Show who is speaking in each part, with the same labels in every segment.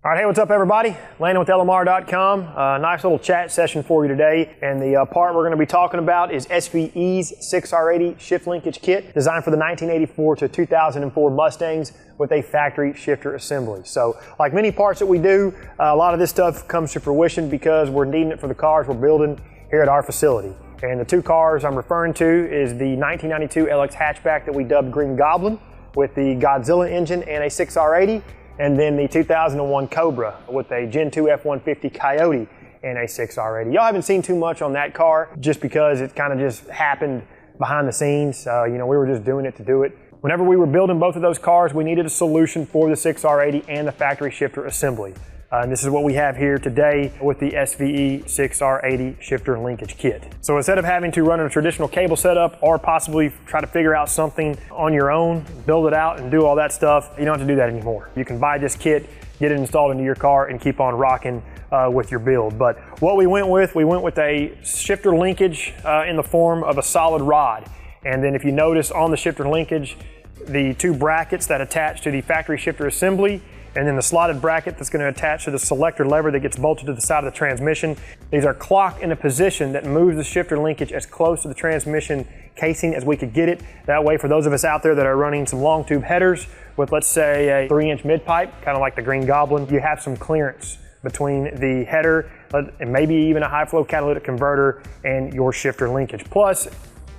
Speaker 1: All right, hey, what's up everybody? Landon with LMR.com. Nice little chat session for you today. And the part we're going to be talking about is SVE's 6R80 Shift Linkage Kit, designed for the 1984 to 2004 Mustangs with a factory shifter assembly. So like many parts that we do, a lot of this stuff comes to fruition because we're needing it for the cars we're building here at our facility. And the two cars I'm referring to is the 1992 LX hatchback that we dubbed Green Goblin with the Godzilla engine and a 6R80. And then the 2001 Cobra with a Gen 2 F-150 Coyote and a 6R80. Y'all haven't seen too much on that car just because it kind of just happened behind the scenes. We were just doing it to do it. Whenever we were building both of those cars, we needed a solution for the 6R80 and the factory shifter assembly. And this is what we have here today with the SVE 6R80 shifter linkage kit. So instead of having to run a traditional cable setup or possibly try to figure out something on your own, build it out and do all that stuff, you don't have to do that anymore. You can buy this kit, get it installed into your car and keep on rocking with your build. But what we went with a shifter linkage in the form of a solid rod. And then if you notice on the shifter linkage, the two brackets that attach to the factory shifter assembly, and then the slotted bracket that's going to attach to the selector lever that gets bolted to the side of the transmission. These are clocked in a position that moves the shifter linkage as close to the transmission casing as we could get it. That way, for those of us out there that are running some long tube headers with, let's say, a 3-inch mid pipe, kind of like the Green Goblin, you have some clearance between the header and maybe even a high flow catalytic converter and your shifter linkage. Plus,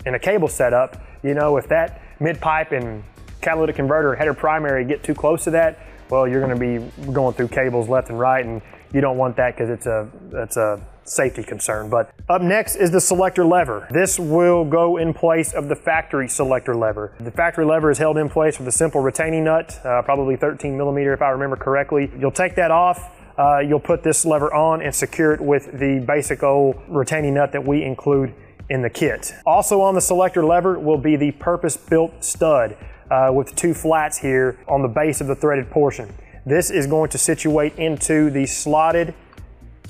Speaker 1: in a cable setup, if that mid pipe and catalytic converter header primary get too close to that, well, you're going to be going through cables left and right, and you don't want that because it's a safety concern. But up next is the selector lever. This will go in place of the factory selector lever. The factory lever is held in place with a simple retaining nut, probably 13 millimeter if I remember correctly. You'll take that off, you'll put this lever on and secure it with the basic old retaining nut that we include in the kit. Also on the selector lever will be the purpose-built stud. With two flats here on the base of the threaded portion. This is going to situate into the slotted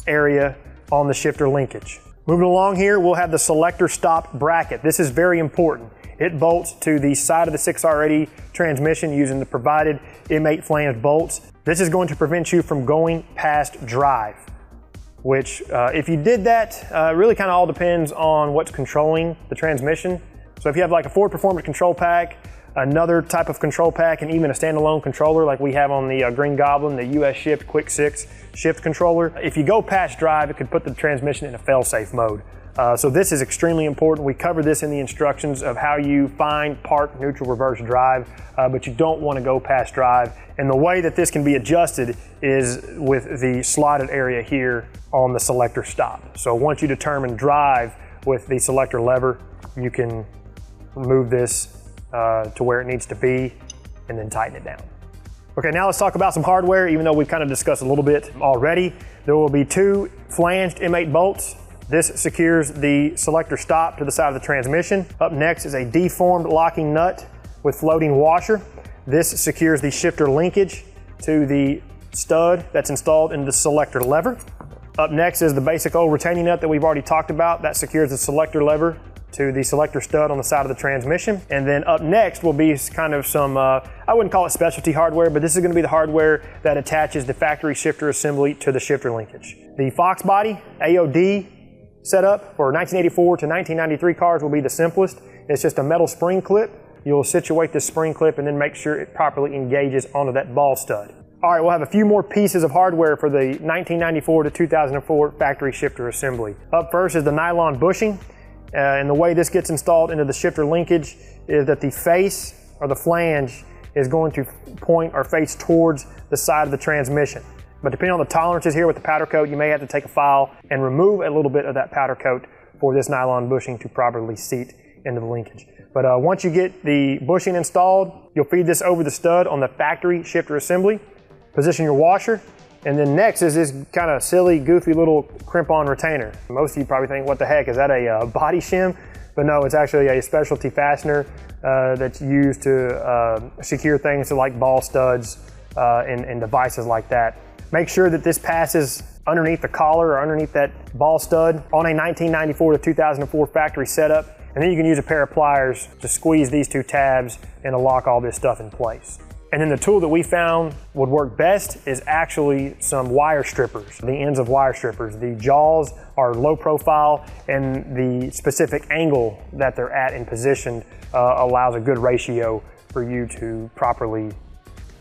Speaker 1: area on the shifter linkage. Moving along here, we'll have the selector stop bracket. This is very important. It bolts to the side of the 6R80 transmission using the provided M8 flange bolts. This is going to prevent you from going past drive, which if you did that, really kind of all depends on what's controlling the transmission. So if you have like a Ford Performance control pack, another type of control pack, and even a standalone controller like we have on the Green Goblin, the US Shift Quick 6 shift controller. If you go past drive, it could put the transmission in a fail-safe mode. So this is extremely important. We cover this in the instructions of how you find park, neutral, reverse drive, but you don't want to go past drive. And the way that this can be adjusted is with the slotted area here on the selector stop. So once you determine drive with the selector lever, you can remove this to where it needs to be and then tighten it down. Okay, now let's talk about some hardware. Even though we've kind of discussed a little bit already, there will be two flanged M8 bolts. This secures the selector stop to the side of the transmission. Up next is a deformed locking nut with floating washer. This secures the shifter linkage to the stud that's installed in the selector lever. Up next is the basic old retaining nut that we've already talked about. That secures the selector lever to the selector stud on the side of the transmission. And then up next will be kind of some, I wouldn't call it specialty hardware, but this is going to be the hardware that attaches the factory shifter assembly to the shifter linkage. The Fox body AOD setup for 1984 to 1993 cars will be the simplest. It's just a metal spring clip. You'll situate this spring clip and then make sure it properly engages onto that ball stud. All right, we'll have a few more pieces of hardware for the 1994 to 2004 factory shifter assembly. Up first is the nylon bushing. And the way this gets installed into the shifter linkage is that the face or the flange is going to point or face towards the side of the transmission. But depending on the tolerances here with the powder coat, you may have to take a file and remove a little bit of that powder coat for this nylon bushing to properly seat into the linkage. But once you get the bushing installed, you'll feed this over the stud on the factory shifter assembly, position your washer, and then next is this kind of silly, goofy little crimp-on retainer. Most of you probably think, what the heck, is that a body shim? But no, it's actually a specialty fastener that's used to secure things to like ball studs and devices like that. Make sure that this passes underneath the collar or underneath that ball stud on a 1994 to 2004 factory setup. And then you can use a pair of pliers to squeeze these two tabs and to lock all this stuff in place. And then the tool that we found would work best is actually some wire strippers, the ends of wire strippers. The jaws are low profile, and the specific angle that they're at and positioned allows a good ratio for you to properly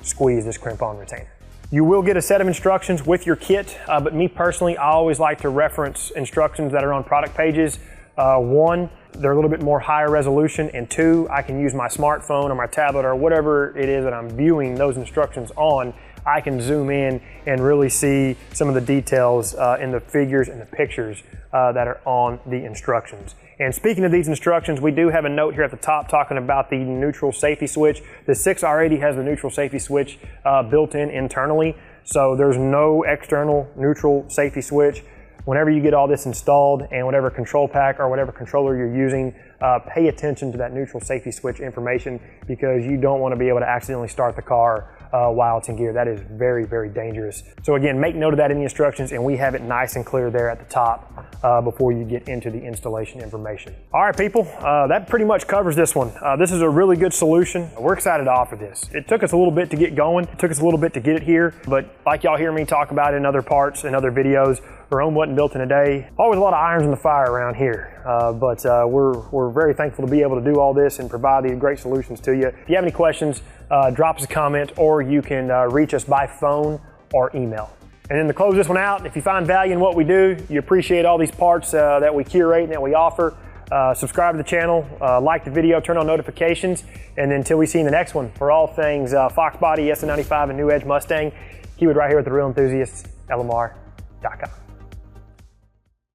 Speaker 1: squeeze this crimp-on retainer. You will get a set of instructions with your kit, but me personally, I always like to reference instructions that are on product pages. One, they're a little bit more higher resolution, and two, I can use my smartphone or my tablet or whatever it is that I'm viewing those instructions on. I can zoom in and really see some of the details in the figures and the pictures that are on the instructions. And speaking of these instructions, we do have a note here at the top talking about the neutral safety switch. The 6R80 has the neutral safety switch built in internally, so there's no external neutral safety switch. Whenever you get all this installed and whatever control pack or whatever controller you're using, pay attention to that neutral safety switch information, because you don't want to be able to accidentally start the car while it's in gear. That is very, very dangerous. So again, make note of that in the instructions, and we have it nice and clear there at the top before you get into the installation information. All right, people, that pretty much covers this one. This is a really good solution. We're excited to offer this. It took us a little bit to get going. It took us a little bit to get it here, but like y'all hear me talk about in other parts and other videos, Rome wasn't built in a day. Always a lot of irons in the fire around here, but we're very thankful to be able to do all this and provide these great solutions to you. If you have any questions, drop us a comment, or you can reach us by phone or email. And then to close this one out, if you find value in what we do, you appreciate all these parts that we curate and that we offer, subscribe to the channel, like the video, turn on notifications, and until we see you in the next one, for all things Fox Body, SN95, and New Edge Mustang, keep it right here with the Real Enthusiasts, LMR.com.